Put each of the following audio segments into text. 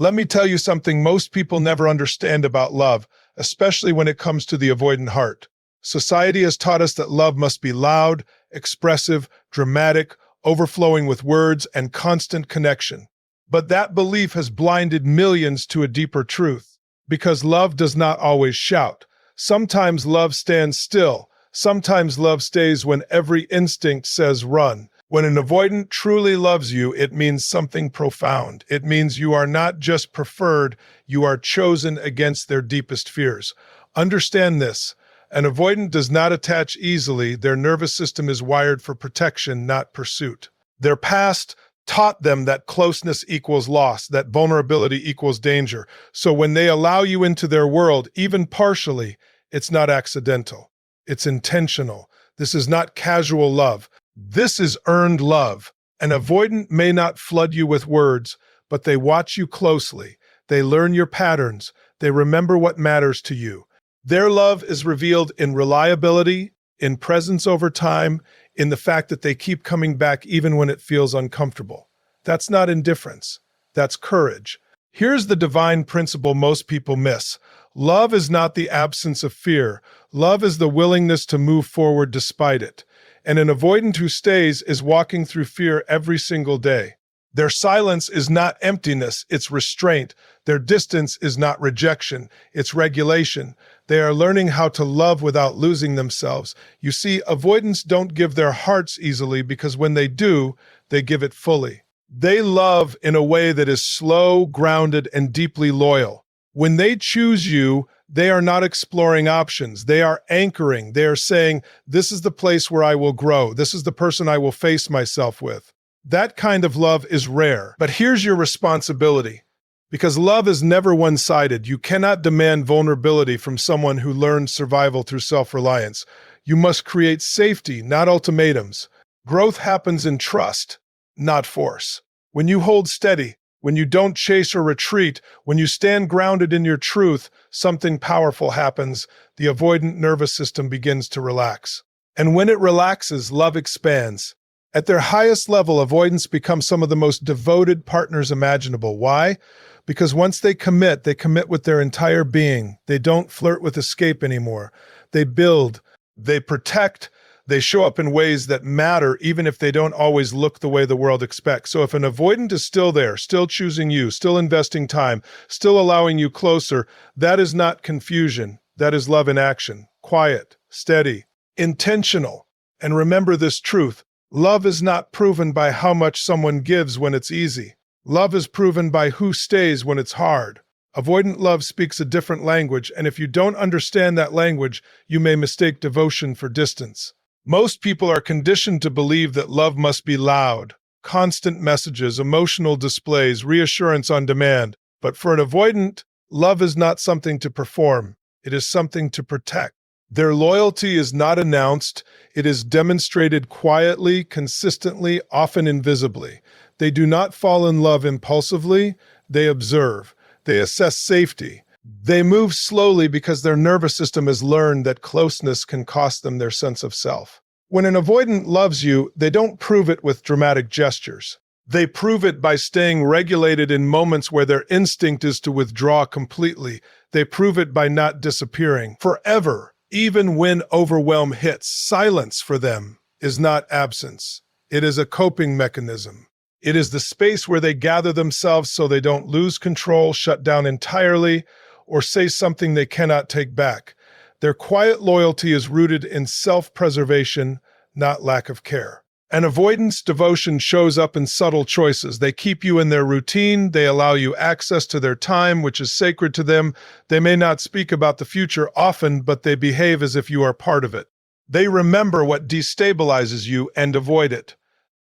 Let me tell you something most people never understand about love, especially when it comes to the avoidant heart. Society has taught us that love must be loud, expressive, dramatic, overflowing with words, and constant connection. But that belief has blinded millions to a deeper truth. Because love does not always shout. Sometimes love stands still. Sometimes love stays when every instinct says run. When an avoidant truly loves you, it means something profound. It means you are not just preferred, you are chosen against their deepest fears. Understand this. An avoidant does not attach easily. Their nervous system is wired for protection, not pursuit. Their past taught them that closeness equals loss, that vulnerability equals danger. So when they allow you into their world, even partially, it's not accidental. It's intentional. This is not casual love. This is earned love. An avoidant may not flood you with words, but they watch you closely. They learn your patterns. They remember what matters to you. Their love is revealed in reliability, in presence over time, in the fact that they keep coming back even when it feels uncomfortable. That's not indifference. That's courage. Here's the divine principle most people miss. Love is not the absence of fear. Love is the willingness to move forward despite it. And an avoidant who stays is walking through fear every single day. Their silence is not emptiness, it's restraint. Their distance is not rejection, it's regulation. They are learning how to love without losing themselves. You see, avoidants don't give their hearts easily because when they do, they give it fully. They love in a way that is slow, grounded, and deeply loyal. When they choose you, they are not exploring options. They are anchoring. They are saying, this is the place where I will grow. This is the person I will face myself with. That kind of love is rare. But here's your responsibility. Because love is never one-sided. You cannot demand vulnerability from someone who learned survival through self-reliance. You must create safety, not ultimatums. Growth happens in trust, not force. When you hold steady, when you don't chase or retreat, when you stand grounded in your truth, something powerful happens. The avoidant nervous system begins to relax. And when it relaxes, love expands. At their highest level, avoidants become some of the most devoted partners imaginable. Why? Because once they commit with their entire being. They don't flirt with escape anymore. They build, they protect, they show up in ways that matter even if they don't always look the way the world expects. So if an avoidant is still there, still choosing you, still investing time, still allowing you closer, that is not confusion. That is love in action. Quiet, steady, intentional. And remember this truth. Love is not proven by how much someone gives when it's easy. Love is proven by who stays when it's hard. Avoidant love speaks a different language, and if you don't understand that language, you may mistake devotion for distance. Most people are conditioned to believe that love must be loud, constant messages, emotional displays, reassurance on demand. But for an avoidant, love is not something to perform. It is something to protect. Their loyalty is not announced. It is demonstrated quietly, consistently, often invisibly. They do not fall in love impulsively. They observe. They assess safety. They move slowly because their nervous system has learned that closeness can cost them their sense of self. When an avoidant loves you, they don't prove it with dramatic gestures. They prove it by staying regulated in moments where their instinct is to withdraw completely. They prove it by not disappearing forever. Even when overwhelm hits, silence for them is not absence. It is a coping mechanism. It is the space where they gather themselves so they don't lose control, shut down entirely, or say something they cannot take back. Their quiet loyalty is rooted in self-preservation, not lack of care. An avoidance devotion shows up in subtle choices. They keep you in their routine. They allow you access to their time, which is sacred to them. They may not speak about the future often, but they behave as if you are part of it. They remember what destabilizes you and avoid it.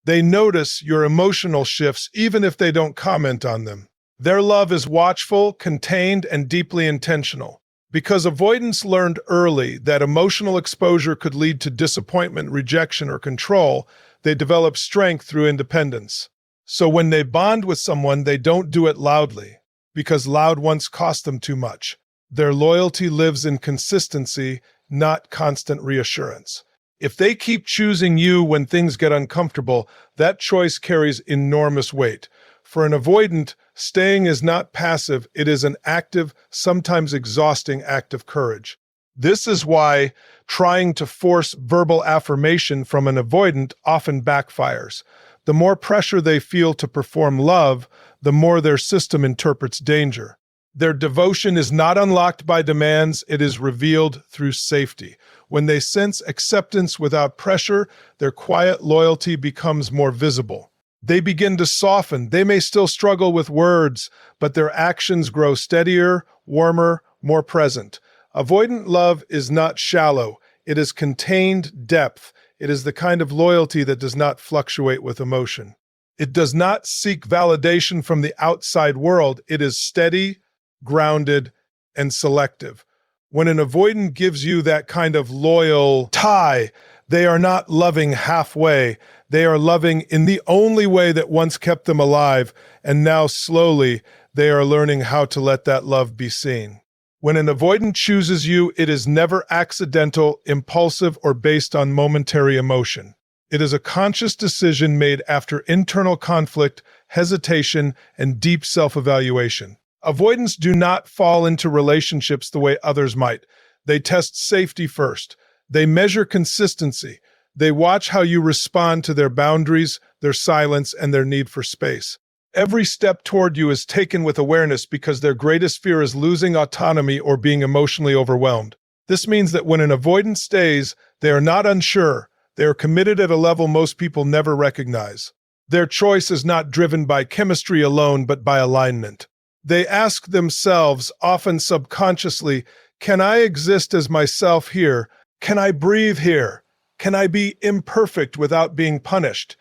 They notice your emotional shifts even if they don't comment on them. Their love is watchful, contained, and deeply intentional. Because avoidants learned early that emotional exposure could lead to disappointment, rejection, or control, they develop strength through independence. So when they bond with someone, they don't do it loudly, because loud once cost them too much. Their loyalty lives in consistency, not constant reassurance. If they keep choosing you when things get uncomfortable, that choice carries enormous weight. For an avoidant, staying is not passive, it is an active, sometimes exhausting act of courage. This is why trying to force verbal affirmation from an avoidant often backfires. The more pressure they feel to perform love, the more their system interprets danger. Their devotion is not unlocked by demands, it is revealed through safety. When they sense acceptance without pressure, their quiet loyalty becomes more visible. They begin to soften. They may still struggle with words, but their actions grow steadier, warmer, more present. Avoidant love is not shallow. It is contained depth. It is the kind of loyalty that does not fluctuate with emotion. It does not seek validation from the outside world. It is steady, grounded, and selective. When an avoidant gives you that kind of loyal tie, they are not loving halfway. They are loving in the only way that once kept them alive, and now slowly they are learning how to let that love be seen. When an avoidant chooses you, it is never accidental, impulsive, or based on momentary emotion. It is a conscious decision made after internal conflict, hesitation, and deep self-evaluation. Avoidants do not fall into relationships the way others might. They test safety first. They measure consistency. They watch how you respond to their boundaries, their silence, and their need for space. Every step toward you is taken with awareness because their greatest fear is losing autonomy or being emotionally overwhelmed. This means that when an avoidant stays, they are not unsure. They are committed at a level most people never recognize. Their choice is not driven by chemistry alone, but by alignment. They ask themselves, often subconsciously, can I exist as myself here? Can I breathe here? Can I be imperfect without being punished?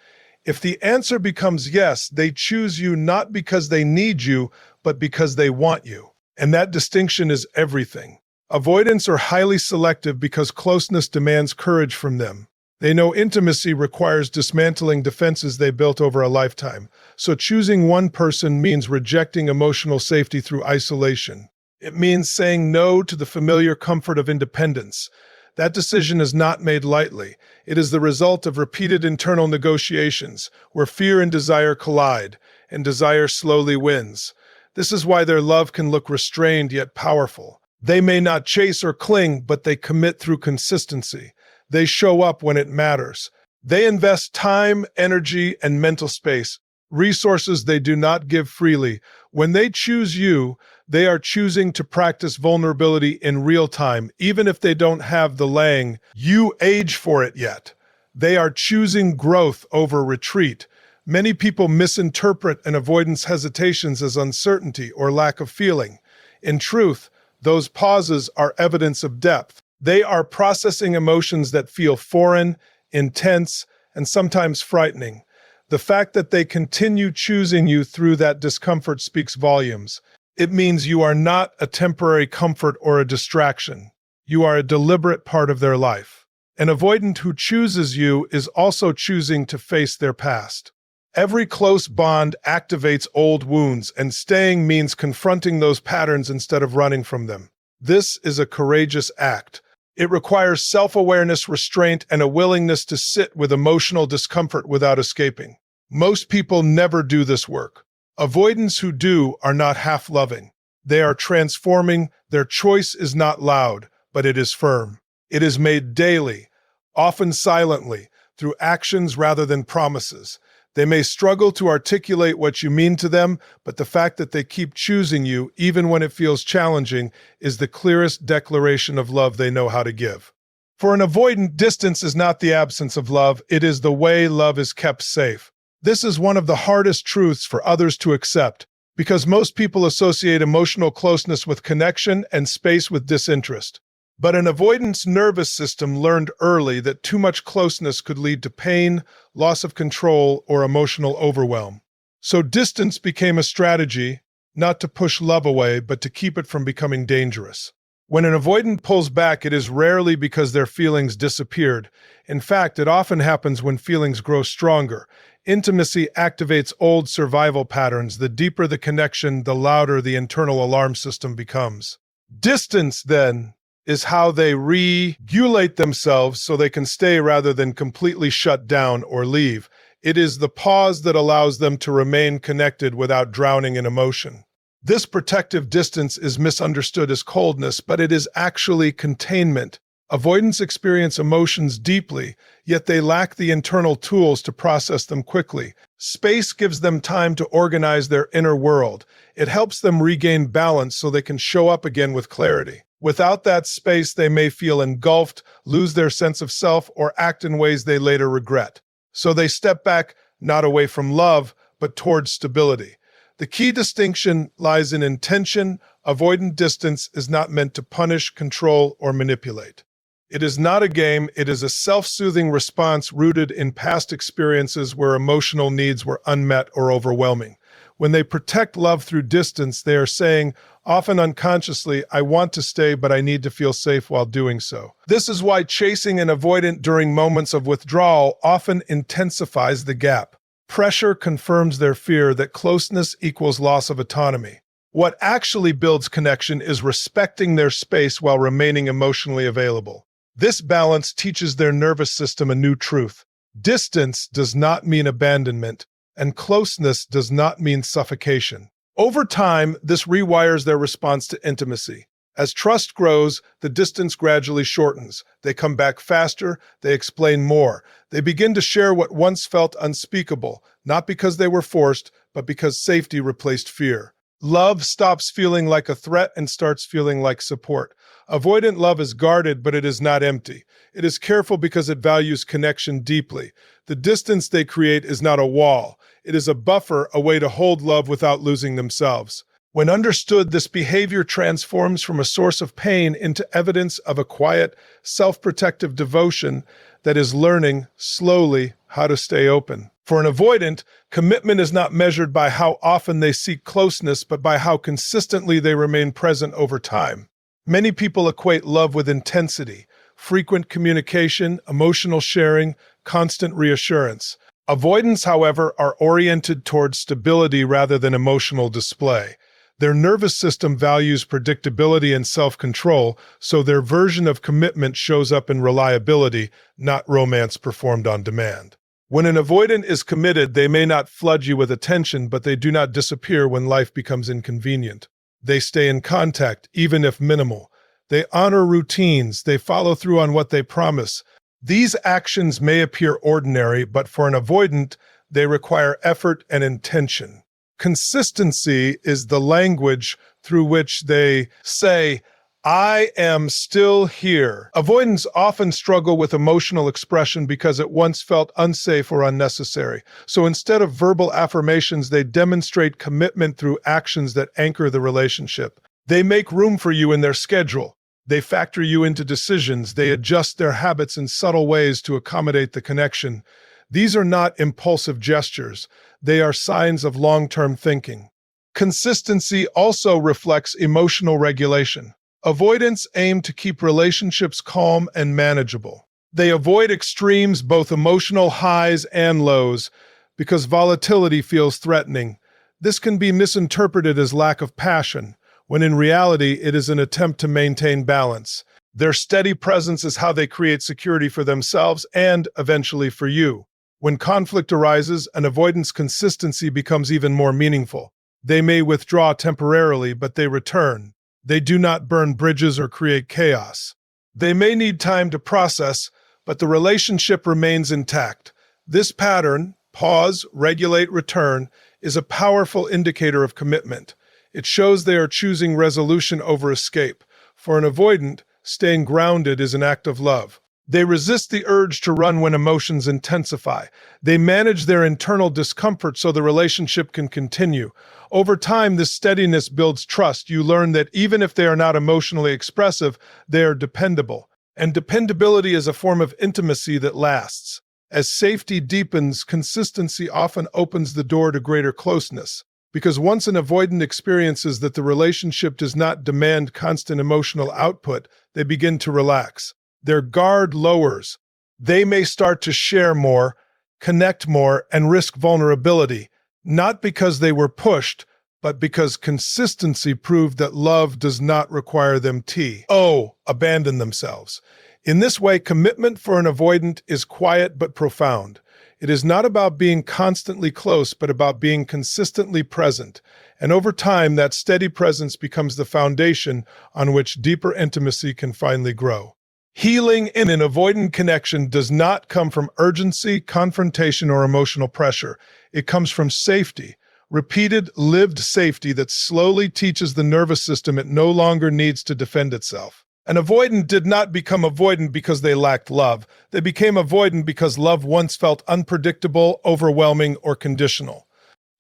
If the answer becomes yes, they choose you not because they need you, but because they want you. And that distinction is everything. Avoidants are highly selective because closeness demands courage from them. They know intimacy requires dismantling defenses they built over a lifetime. So choosing one person means rejecting emotional safety through isolation. It means saying no to the familiar comfort of independence. That decision is not made lightly. It is the result of repeated internal negotiations, where fear and desire collide, and desire slowly wins. This is why their love can look restrained yet powerful. They may not chase or cling, but they commit through consistency. They show up when it matters. They invest time, energy, and mental space, resources they do not give freely. When they choose you, they are choosing to practice vulnerability in real time, even if they don't have the you age for it yet. They are choosing growth over retreat. Many people misinterpret an avoidant's hesitations as uncertainty or lack of feeling. In truth, those pauses are evidence of depth. They are processing emotions that feel foreign, intense, and sometimes frightening. The fact that they continue choosing you through that discomfort speaks volumes. It means you are not a temporary comfort or a distraction. You are a deliberate part of their life. An avoidant who chooses you is also choosing to face their past. Every close bond activates old wounds, and staying means confronting those patterns instead of running from them. This is a courageous act. It requires self-awareness, restraint, and a willingness to sit with emotional discomfort without escaping. Most people never do this work. Avoidants who do are not half-loving. They are transforming. Their choice is not loud, but it is firm. It is made daily, often silently, through actions rather than promises. They may struggle to articulate what you mean to them, but the fact that they keep choosing you, even when it feels challenging, is the clearest declaration of love they know how to give. For an avoidant, distance is not the absence of love, it is the way love is kept safe. This is one of the hardest truths for others to accept, because most people associate emotional closeness with connection and space with disinterest. But an avoidant's nervous system learned early that too much closeness could lead to pain, loss of control, or emotional overwhelm. So distance became a strategy, not to push love away, but to keep it from becoming dangerous. When an avoidant pulls back, it is rarely because their feelings disappeared. In fact, it often happens when feelings grow stronger. Intimacy activates old survival patterns. The deeper the connection, the louder the internal alarm system becomes. Distance, then, is how they regulate themselves so they can stay rather than completely shut down or leave. It is the pause that allows them to remain connected without drowning in emotion. This protective distance is misunderstood as coldness, but it is actually containment. Avoidants experience emotions deeply, yet they lack the internal tools to process them quickly. Space gives them time to organize their inner world. It helps them regain balance so they can show up again with clarity. Without that space, they may feel engulfed, lose their sense of self, or act in ways they later regret. So they step back, not away from love, but towards stability. The key distinction lies in intention. Avoidant distance is not meant to punish, control, or manipulate. It is not a game, it is a self-soothing response rooted in past experiences where emotional needs were unmet or overwhelming. When they protect love through distance, they are saying, often unconsciously, I want to stay, but I need to feel safe while doing so. This is why chasing an avoidant during moments of withdrawal often intensifies the gap. Pressure confirms their fear that closeness equals loss of autonomy. What actually builds connection is respecting their space while remaining emotionally available. This balance teaches their nervous system a new truth. Distance does not mean abandonment, and closeness does not mean suffocation. Over time, this rewires their response to intimacy. As trust grows, the distance gradually shortens. They come back faster, they explain more. They begin to share what once felt unspeakable, not because they were forced, but because safety replaced fear. Love stops feeling like a threat and starts feeling like support. Avoidant love is guarded, but it is not empty. It is careful because it values connection deeply. The distance they create is not a wall. It is a buffer, a way to hold love without losing themselves. When understood, this behavior transforms from a source of pain into evidence of a quiet, self-protective devotion that is learning, slowly, how to stay open. For an avoidant, commitment is not measured by how often they seek closeness, but by how consistently they remain present over time. Many people equate love with intensity, frequent communication, emotional sharing, constant reassurance. Avoidants, however, are oriented towards stability rather than emotional display. Their nervous system values predictability and self-control, so their version of commitment shows up in reliability, not romance performed on demand. When an avoidant is committed, they may not flood you with attention, but they do not disappear when life becomes inconvenient. They stay in contact, even if minimal. They honor routines. They follow through on what they promise. These actions may appear ordinary, but for an avoidant, they require effort and intention. Consistency is the language through which they say, I am still here. Avoidants often struggle with emotional expression because it once felt unsafe or unnecessary. So instead of verbal affirmations, they demonstrate commitment through actions that anchor the relationship. They make room for you in their schedule. They factor you into decisions. They adjust their habits in subtle ways to accommodate the connection. These are not impulsive gestures. They are signs of long-term thinking. Consistency also reflects emotional regulation. Avoidants aim to keep relationships calm and manageable. They avoid extremes, both emotional highs and lows, because volatility feels threatening. This can be misinterpreted as lack of passion, when in reality it is an attempt to maintain balance. Their steady presence is how they create security for themselves and, eventually, for you. When conflict arises, an avoidant's consistency becomes even more meaningful. They may withdraw temporarily, but they return. They do not burn bridges or create chaos. They may need time to process, but the relationship remains intact. This pattern, pause, regulate, return, is a powerful indicator of commitment. It shows they are choosing resolution over escape. For an avoidant, staying grounded is an act of love. They resist the urge to run when emotions intensify. They manage their internal discomfort so the relationship can continue. Over time, this steadiness builds trust. You learn that even if they are not emotionally expressive, they are dependable. And dependability is a form of intimacy that lasts. As safety deepens, consistency often opens the door to greater closeness. Because once an avoidant experiences that the relationship does not demand constant emotional output, they begin to relax. Their guard lowers. They may start to share more, connect more, and risk vulnerability, not because they were pushed, but because consistency proved that love does not require them to abandon themselves. In this way, commitment for an avoidant is quiet but profound. It is not about being constantly close, but about being consistently present. And over time, that steady presence becomes the foundation on which deeper intimacy can finally grow. Healing in an avoidant connection does not come from urgency, confrontation, or emotional pressure. It comes from safety, repeated, lived safety that slowly teaches the nervous system it no longer needs to defend itself. An avoidant did not become avoidant because they lacked love. They became avoidant because love once felt unpredictable, overwhelming, or conditional.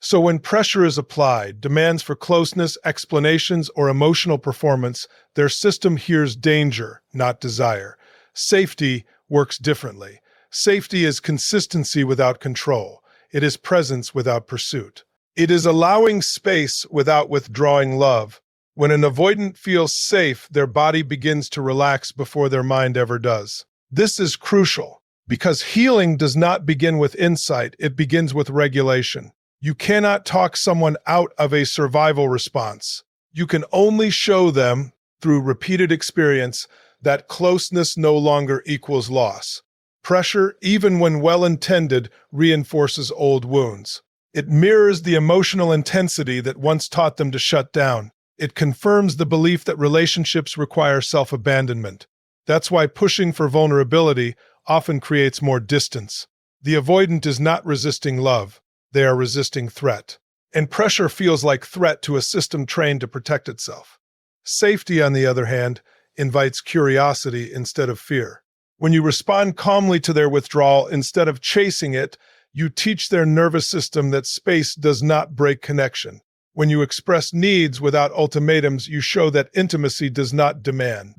So when pressure is applied, demands for closeness, explanations, or emotional performance, their system hears danger, not desire. Safety works differently. Safety is consistency without control. It is presence without pursuit. It is allowing space without withdrawing love. When an avoidant feels safe, their body begins to relax before their mind ever does. This is crucial because healing does not begin with insight, it begins with regulation. You cannot talk someone out of a survival response. You can only show them, through repeated experience, that closeness no longer equals loss. Pressure, even when well-intended, reinforces old wounds. It mirrors the emotional intensity that once taught them to shut down. It confirms the belief that relationships require self-abandonment. That's why pushing for vulnerability often creates more distance. The avoidant is not resisting love. They are resisting threat. And pressure feels like threat to a system trained to protect itself. Safety, on the other hand, invites curiosity instead of fear. When you respond calmly to their withdrawal instead of chasing it, you teach their nervous system that space does not break connection. When you express needs without ultimatums, you show that intimacy does not demand.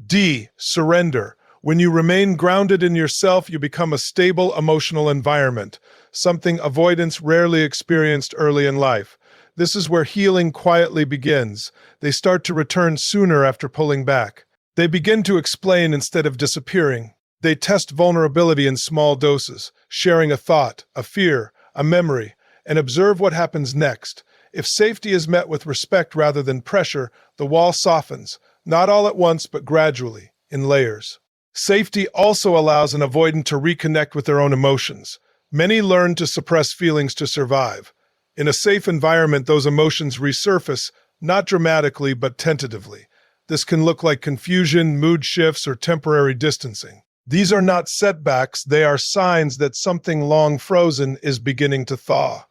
Surrender. When you remain grounded in yourself, you become a stable emotional environment, something avoidants rarely experienced early in life. This is where healing quietly begins. They start to return sooner after pulling back. They begin to explain instead of disappearing. They test vulnerability in small doses, sharing a thought, a fear, a memory, and observe what happens next. If safety is met with respect rather than pressure, the wall softens, not all at once but gradually, in layers. Safety also allows an avoidant to reconnect with their own emotions. Many learn to suppress feelings to survive. In a safe environment, those emotions resurface, not dramatically but tentatively. This can look like confusion, mood shifts, or temporary distancing. These are not setbacks, they are signs that something long frozen is beginning to thaw.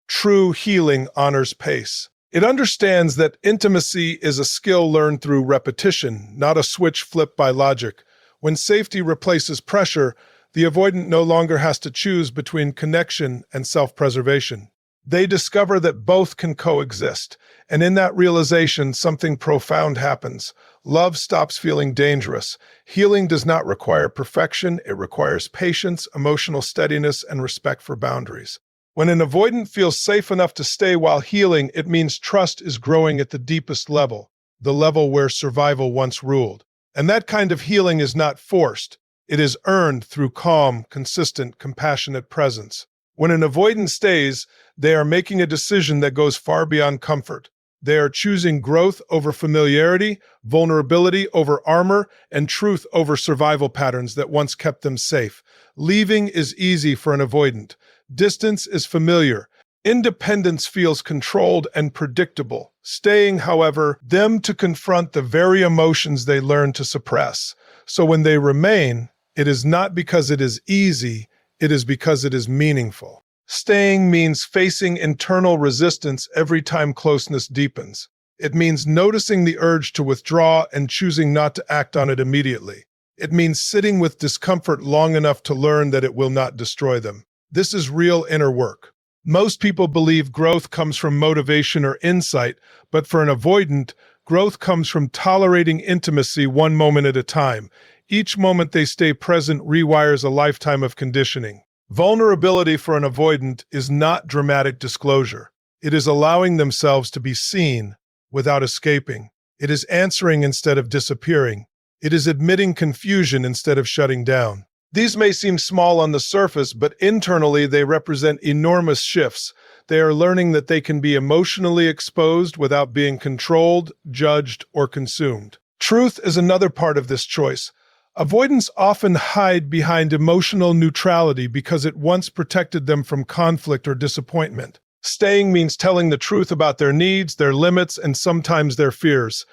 True healing honors pace. It understands that intimacy is a skill learned through repetition, not a switch flipped by logic. When safety replaces pressure, the avoidant no longer has to choose between connection and self-preservation. They discover that both can coexist, and in that realization, something profound happens. Love stops feeling dangerous. Healing does not require perfection, it requires patience, emotional steadiness, and respect for boundaries. When an avoidant feels safe enough to stay while healing, it means trust is growing at the deepest level, the level where survival once ruled. And that kind of healing is not forced. It is earned through calm, consistent, compassionate presence. When an avoidant stays, they are making a decision that goes far beyond comfort. They are choosing growth over familiarity, vulnerability over armor, and truth over survival patterns that once kept them safe. Leaving is easy for an avoidant. Distance is familiar. Independence feels controlled and predictable. Staying, however, them to confront the very emotions they learned to suppress. So when they remain, it is not because it is easy, it is because it is meaningful. Staying means facing internal resistance every time closeness deepens. It means noticing the urge to withdraw and choosing not to act on it immediately. It means sitting with discomfort long enough to learn that it will not destroy them. This is real inner work. Most people believe growth comes from motivation or insight, but for an avoidant, growth comes from tolerating intimacy one moment at a time. Each moment they stay present rewires a lifetime of conditioning. Vulnerability for an avoidant is not dramatic disclosure. It is allowing themselves to be seen without escaping. It is answering instead of disappearing. It is admitting confusion instead of shutting down. These may seem small on the surface, but internally they represent enormous shifts. They are learning that they can be emotionally exposed without being controlled, judged, or consumed. Truth is another part of this choice. Avoidants often hide behind emotional neutrality because it once protected them from conflict or disappointment. Staying means telling the truth about their needs, their limits, and sometimes their fears.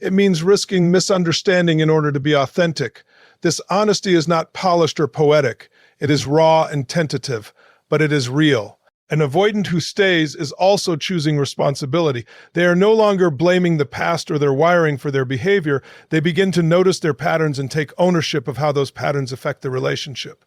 It means risking misunderstanding in order to be authentic. This honesty is not polished or poetic. It is raw and tentative, but it is real. An avoidant who stays is also choosing responsibility. They are no longer blaming the past or their wiring for their behavior. They begin to notice their patterns and take ownership of how those patterns affect the relationship.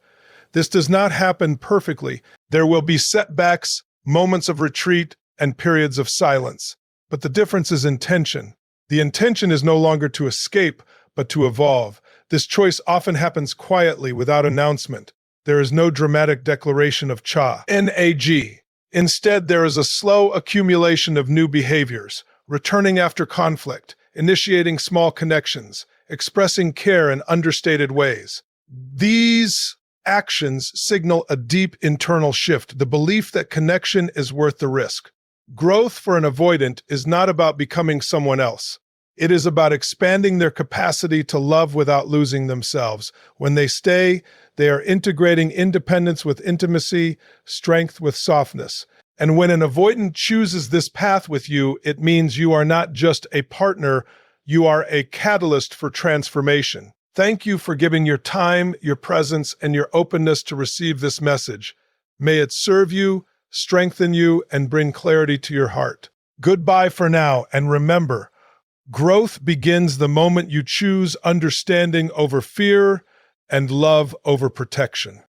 This does not happen perfectly. There will be setbacks, moments of retreat, and periods of silence. But the difference is intention. The intention is no longer to escape, but to evolve. This choice often happens quietly, without announcement. There is no dramatic declaration of NAG. Instead, there is a slow accumulation of new behaviors, returning after conflict, initiating small connections, expressing care in understated ways. These actions signal a deep internal shift, the belief that connection is worth the risk. Growth for an avoidant is not about becoming someone else. It is about expanding their capacity to love without losing themselves. When they stay, they are integrating independence with intimacy, strength with softness. And when an avoidant chooses this path with you, it means you are not just a partner, you are a catalyst for transformation. Thank you for giving your time, your presence, and your openness to receive this message. May it serve you, strengthen you, and bring clarity to your heart. Goodbye for now, and remember, growth begins the moment you choose understanding over fear and love over protection.